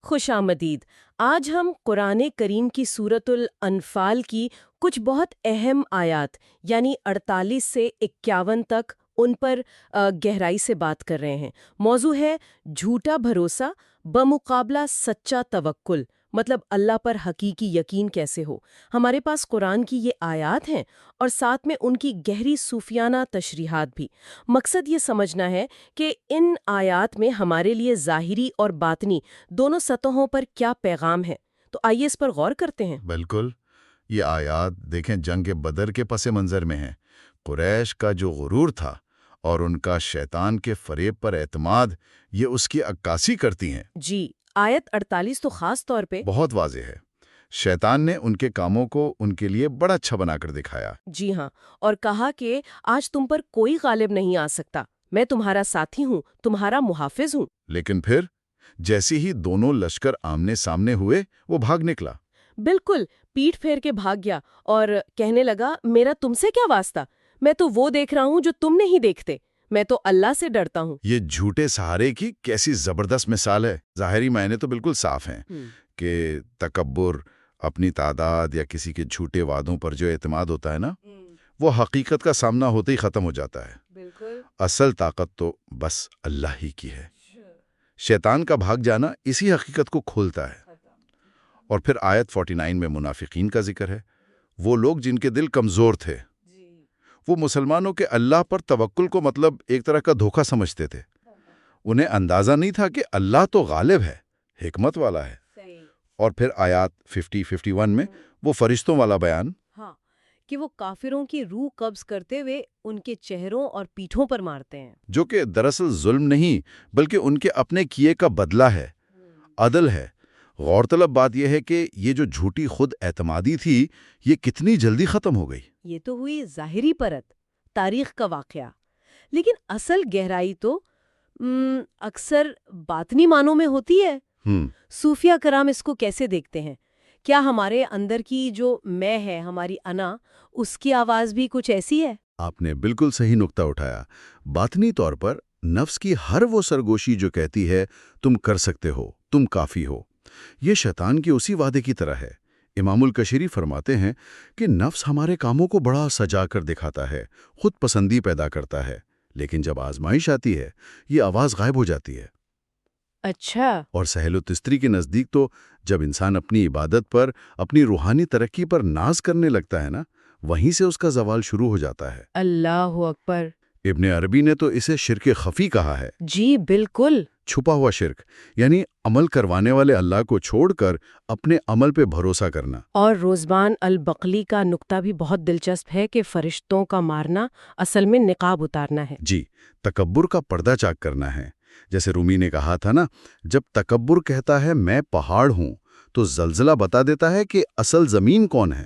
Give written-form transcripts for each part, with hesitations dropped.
خوش آمدید۔ آج ہم قرآن کریم کی سورۃ الانفال کی کچھ بہت اہم آیات یعنی 48 سے 51 تک ان پر گہرائی سے بات کر رہے ہیں۔ موضوع ہے جھوٹا بھروسہ بمقابلہ سچا توکل، مطلب اللہ پر حقیقی یقین کیسے ہو۔ ہمارے پاس قرآن کی یہ آیات ہیں اور ساتھ میں ان کی گہری صوفیانہ تشریحات بھی۔ مقصد یہ سمجھنا ہے کہ ان آیات میں ہمارے لیے ظاہری اور باطنی دونوں سطحوں پر کیا پیغام ہے۔ تو آئیے اس پر غور کرتے ہیں۔ بالکل، یہ آیات دیکھیں جنگ بدر کے پس منظر میں ہیں۔ قریش کا جو غرور تھا اور ان کا شیطان کے فریب پر اعتماد، یہ اس کی عکاسی کرتی ہیں۔ جی، آیت 48 تو خاص طور پہ بہت واضح ہے۔ شیطان نے ان کے کاموں کو ان کے لیے بڑا اچھا بنا کر دکھایا۔ جی ہاں، اور کہا کہ آج تم پر کوئی غالب نہیں آ سکتا، میں تمہارا ساتھی ہوں، تمہارا محافظ ہوں۔ لیکن پھر جیسے ہی دونوں لشکر آمنے سامنے ہوئے، وہ بھاگ نکلا۔ بالکل، پیٹھ پھیر کے بھاگ گیا اور کہنے لگا میرا تم سے کیا واسطہ، میں تو وہ دیکھ رہا ہوں جو تم نہیں دیکھتے، میں تو اللہ سے ڈرتا ہوں۔ یہ جھوٹے سہارے کی کیسی زبردست مثال ہے۔ ظاہری معنی تو بالکل صاف ہیں کہ تکبر، اپنی تعداد یا کسی کے جھوٹے وعدوں پر جو اعتماد ہوتا ہے نا، وہ حقیقت کا سامنا ہوتے ہی ختم ہو جاتا ہے۔ بالکل، اصل طاقت تو بس اللہ ہی کی ہے۔ شیطان کا بھاگ جانا اسی حقیقت کو کھولتا ہے۔ اور پھر آیت 49 میں منافقین کا ذکر ہے، وہ لوگ جن کے دل کمزور تھے۔ وہ مسلمانوں کے اللہ پر توکل کو مطلب ایک طرح کا دھوکہ سمجھتے تھے۔ انہیں اندازہ نہیں تھا کہ اللہ تو غالب ہے، حکمت والا ہے۔ اور پھر آیات 50-51 میں وہ فرشتوں والا بیان، ہاں، کہ وہ کافروں کی روح قبض کرتے ہوئے ان کے چہروں اور پیٹھوں پر مارتے ہیں، جو کہ دراصل ظلم نہیں بلکہ ان کے اپنے کیے کا بدلہ ہے، عدل ہے۔ غورطلب بات یہ ہے کہ یہ جو جھوٹی خود اعتمادی تھی، یہ کتنی جلدی ختم ہو گئی۔ یہ تو ہوئی ظاہری پرت، تاریخ کا واقعہ، لیکن اصل گہرائی تو اکثر باطنی معنوں میں ہوتی ہے۔ صوفیہ کرام اس کو کیسے دیکھتے ہیں؟ کیا ہمارے اندر کی جو میں ہے، ہماری انا، اس کی آواز بھی کچھ ایسی ہے؟ آپ نے بالکل صحیح نقطہ اٹھایا۔ باطنی طور پر نفس کی ہر وہ سرگوشی جو کہتی ہے تم کر سکتے ہو، تم کافی ہو، یہ شیطان کے اسی وعدے کی طرح ہے۔ امام الکشیری فرماتے ہیں کہ نفس ہمارے کاموں کو بڑا سجا کر دکھاتا ہے، خود پسندی پیدا کرتا ہے، لیکن جب آزمائش آتی ہے یہ آواز غائب ہو جاتی ہے۔ اچھا، اور سہل و تستری کے نزدیک تو جب انسان اپنی عبادت پر، اپنی روحانی ترقی پر ناز کرنے لگتا ہے نا، وہیں سے اس کا زوال شروع ہو جاتا ہے۔ اللہ اکبر۔ ابن عربی نے تو اسے شرک خفی کہا ہے۔ جی بالکل۔ چھپا ہوا شرک، یعنی عمل کروانے والے اللہ کو چھوڑ کر اپنے عمل پہ بھروسہ کرنا۔ اور روزبان البقلی کا نقطہ بھی بہت دلچسپ ہے کہ فرشتوں کا مارنا اصل میں نقاب اتارنا ہے۔ جی، تکبر کا پردہ چاک کرنا ہے۔ جیسے رومی نے کہا تھا نا، جب تکبر کہتا ہے میں پہاڑ ہوں، تو زلزلہ بتا دیتا ہے کہ اصل زمین کون ہے۔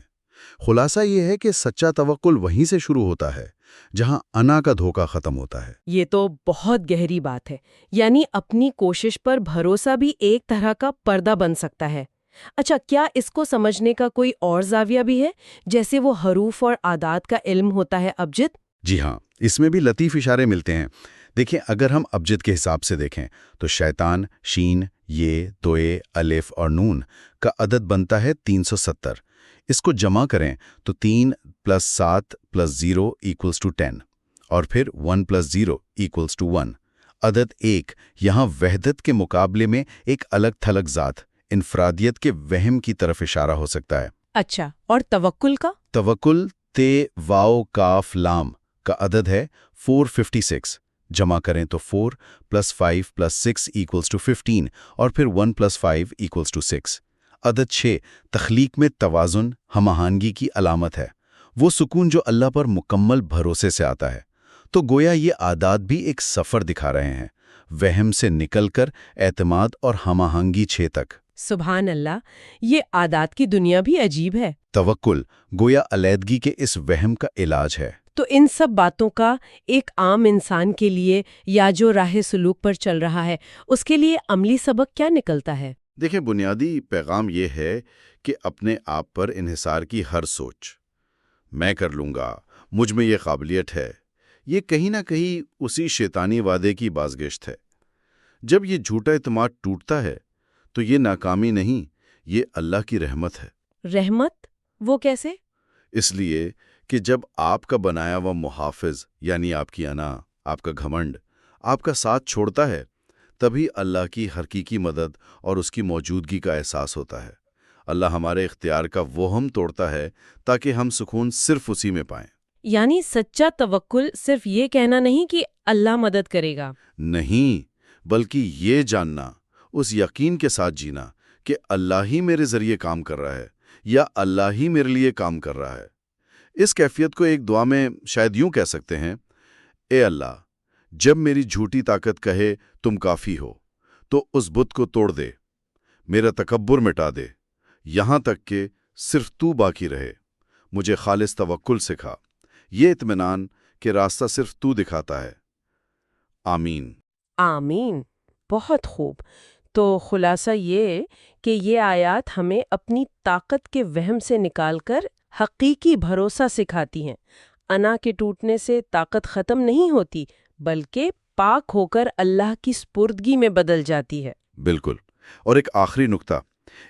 خلاصہ یہ ہے کہ سچا توکل وہیں سے شروع ہوتا ہے جہاں انا کا دھوکہ ختم ہوتا ہے۔ یہ تو بہت گہری بات ہے، یعنی اپنی کوشش پر بھروسہ بھی ایک طرح کا پردہ بن سکتا ہے۔ اچھا، کیا اس کو سمجھنے کا کوئی اور زاویہ بھی ہے، جیسے وہ حروف اور اعداد کا علم ہوتا ہے ابجد؟ جی ہاں، اس میں بھی لطیف اشارے ملتے ہیں۔ دیکھیں، اگر ہم ابجد کے حساب سے دیکھیں تو شیطان، شین، یہ، دوئے، الف اور نون کا عدد بنتا ہے 370۔ اس کو جمع کریں تو 3 + 7 + 0 = 10، اور پھر 1 + 0 = 1۔ عدد 1 یہاں وحدت کے مقابلے میں ایک الگ تھلگ ذات، انفرادیت کے وہم کی طرف اشارہ ہو سکتا ہے۔ اچھا، اور توکل کا؟ توکل تے واو کاف لام کا عدد ہے 456۔ جمع کریں تو 4 + 5 + 6 = 15، اور پھر 1 + 5 = 6۔ عدد 6 تخلیق میں توازن، ہم آہنگی کی علامت ہے، وہ سکون جو اللہ پر مکمل بھروسے سے آتا ہے۔ تو گویا یہ اعداد بھی ایک سفر دکھا رہے ہیں، وہم سے نکل کر اعتماد اور ہم آہنگی 6 تک۔ سبحان اللہ، یہ عادات کی دنیا بھی عجیب ہے۔ توکل گویا علیحدگی کے اس وہم کا علاج ہے۔ تو ان سب باتوں کا ایک عام انسان کے لیے یا جو راہ سلوک پر چل رہا ہے، اس کے لیے عملی سبق کیا نکلتا ہے؟ دیکھیں، بنیادی پیغام یہ ہے کہ اپنے آپ پر انحصار کی ہر سوچ، میں کر لوں گا، مجھ میں یہ قابلیت ہے، یہ کہیں نہ کہیں اسی شیطانی وعدے کی بازگشت ہے۔ جب یہ جھوٹا اعتماد ٹوٹتا ہے تو یہ ناکامی نہیں، یہ اللہ کی رحمت ہے۔ رحمت؟ وہ کیسے؟ اس لیے کہ جب آپ کا بنایا ہوا محافظ یعنی آپ کی انا، آپ کا گھمنڈ، آپ کا ساتھ چھوڑتا ہے، تبھی اللہ کی حقیقی مدد اور اس کی موجودگی کا احساس ہوتا ہے۔ اللہ ہمارے اختیار کا وہم توڑتا ہے تاکہ ہم سکون صرف اسی میں پائیں۔ یعنی سچا توکل صرف یہ کہنا نہیں کہ اللہ مدد کرے گا۔ نہیں، بلکہ یہ جاننا، اس یقین کے ساتھ جینا کہ اللہ ہی میرے ذریعے کام کر رہا ہے یا اللہ ہی میرے لیے کام کر رہا ہے۔ اس کیفیت کو ایک دعا میں شاید یوں کہہ سکتے ہیں: اے اللہ، جب میری جھوٹی طاقت کہے تم کافی ہو، تو اس بت کو توڑ دے، میرا تکبر مٹا دے، یہاں تک کہ صرف تو باقی رہے۔ مجھے خالص توکل سکھا، یہ اطمینان کہ راستہ صرف تو دکھاتا ہے۔ آمین۔ آمین۔ بہت خوب۔ تو خلاصہ یہ کہ یہ آیات ہمیں اپنی طاقت کے وہم سے نکال کر حقیقی بھروسہ سکھاتی ہیں۔ انا کے ٹوٹنے سے طاقت ختم نہیں ہوتی، بلکہ پاک ہو کر اللہ کی سپردگی میں بدل جاتی ہے۔ بالکل۔ اور ایک آخری نکتہ،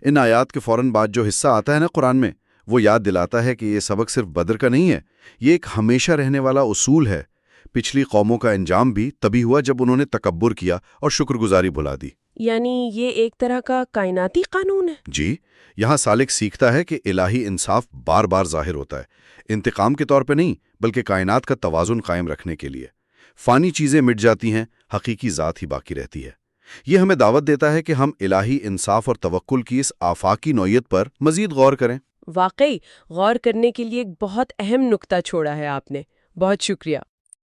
ان آیات کے فوراً بعد جو حصہ آتا ہے نا قرآن میں، وہ یاد دلاتا ہے کہ یہ سبق صرف بدر کا نہیں ہے، یہ ایک ہمیشہ رہنے والا اصول ہے۔ پچھلی قوموں کا انجام بھی تبھی ہوا جب انہوں نے تکبر کیا اور شکر گزاری بھلا دی۔ یعنی یہ ایک طرح کا کائناتی قانون ہے۔ جی، یہاں سالک سیکھتا ہے کہ الہی انصاف بار بار ظاہر ہوتا ہے، انتقام کے طور پہ نہیں، بلکہ کائنات کا توازن قائم رکھنے کے لیے۔ فانی چیزیں مٹ جاتی ہیں، حقیقی ذات ہی باقی رہتی ہے۔ یہ ہمیں دعوت دیتا ہے کہ ہم الہی انصاف اور توکل کی اس آفاقی نوعیت پر مزید غور کریں۔ واقعی غور کرنے کے لیے ایک بہت اہم نکتہ چھوڑا ہے آپ نے۔ بہت شکریہ۔